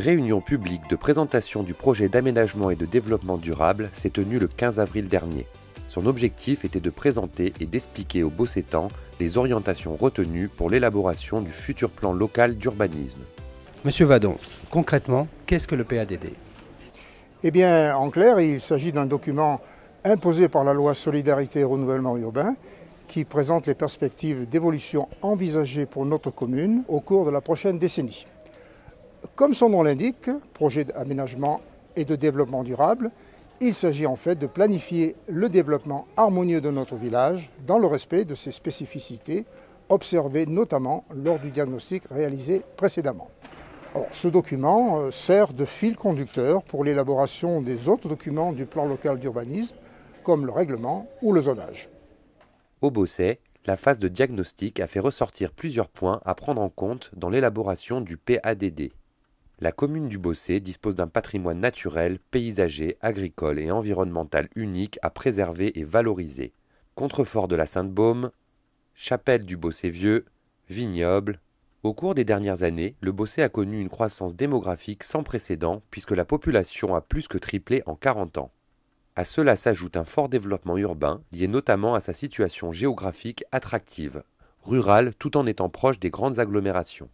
réunion publique de présentation du projet d'aménagement et de développement durable s'est tenue le 15 avril dernier. Son objectif était de présenter et d'expliquer aux Bossétans les orientations retenues pour l'élaboration du futur plan local d'urbanisme. Monsieur Vadon, concrètement, qu'est-ce que le PADD ? Eh bien, en clair, il s'agit d'un document imposé par la loi Solidarité et Renouvellement Urbain qui présente les perspectives d'évolution envisagées pour notre commune au cours de la prochaine décennie. Comme son nom l'indique, projet d'aménagement et de développement durable, il s'agit en fait de planifier le développement harmonieux de notre village dans le respect de ses spécificités observées notamment lors du diagnostic réalisé précédemment. Alors, ce document sert de fil conducteur pour l'élaboration des autres documents du plan local d'urbanisme comme le règlement ou le zonage. Au Bosset, la phase de diagnostic a fait ressortir plusieurs points à prendre en compte dans l'élaboration du PADD. La commune du Bosset dispose d'un patrimoine naturel, paysager, agricole et environnemental unique à préserver et valoriser. Contrefort de la Sainte-Baume, chapelle du Bosset Vieux, vignoble. Au cours des dernières années, le Bosset a connu une croissance démographique sans précédent puisque la population a plus que triplé en 40 ans. À cela s'ajoute un fort développement urbain lié notamment à sa situation géographique attractive, rurale tout en étant proche des grandes agglomérations.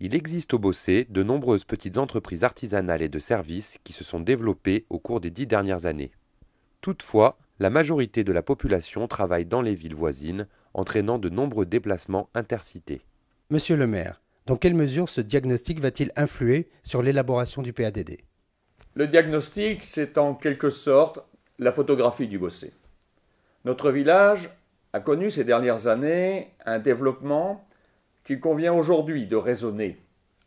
Il existe au Bosset de nombreuses petites entreprises artisanales et de services qui se sont développées au cours des 10 dernières années. Toutefois, la majorité de la population travaille dans les villes voisines, entraînant de nombreux déplacements intercités. Monsieur le maire, dans quelle mesure ce diagnostic va-t-il influer sur l'élaboration du PADD ? Le diagnostic, c'est en quelque sorte la photographie du Bosset. Notre village a connu ces dernières années un développement qu'il convient aujourd'hui de raisonner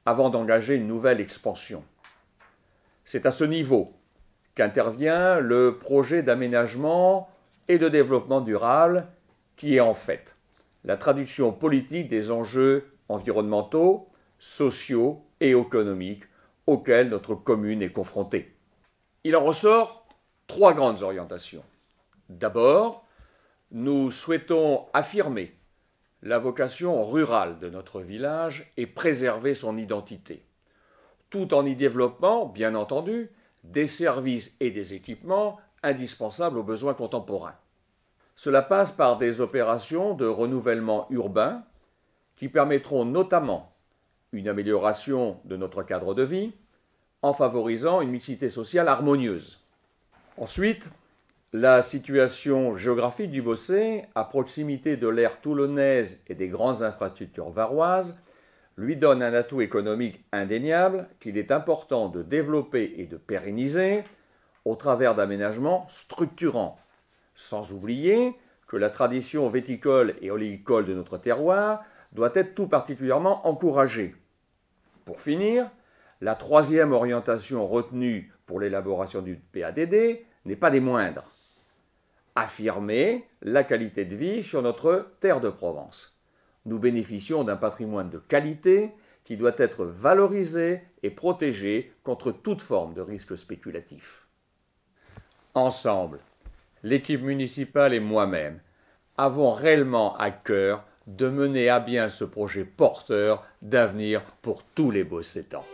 avant d'engager une nouvelle expansion. C'est à ce niveau qu'intervient le projet d'aménagement et de développement durable qui est en fait la traduction politique des enjeux environnementaux, sociaux et économiques auxquels notre commune est confrontée. Il en ressort 3 grandes orientations. D'abord, nous souhaitons affirmer la vocation rurale de notre village et préserver son identité, tout en y développant, bien entendu, des services et des équipements indispensables aux besoins contemporains. Cela passe par des opérations de renouvellement urbain qui permettront notamment une amélioration de notre cadre de vie en favorisant une mixité sociale harmonieuse. Ensuite, la situation géographique du Bosset, à proximité de l'aire toulonnaise et des grandes infrastructures varoises, lui donne un atout économique indéniable qu'il est important de développer et de pérenniser au travers d'aménagements structurants, sans oublier que la tradition viticole et oléicole de notre terroir doit être tout particulièrement encouragée. Pour finir, la 3e orientation retenue pour l'élaboration du PADD n'est pas des moindres. Affirmer la qualité de vie sur notre terre de Provence. Nous bénéficions d'un patrimoine de qualité qui doit être valorisé et protégé contre toute forme de risque spéculatif. Ensemble, l'équipe municipale et moi-même avons réellement à cœur de mener à bien ce projet porteur d'avenir pour tous les Bossétans.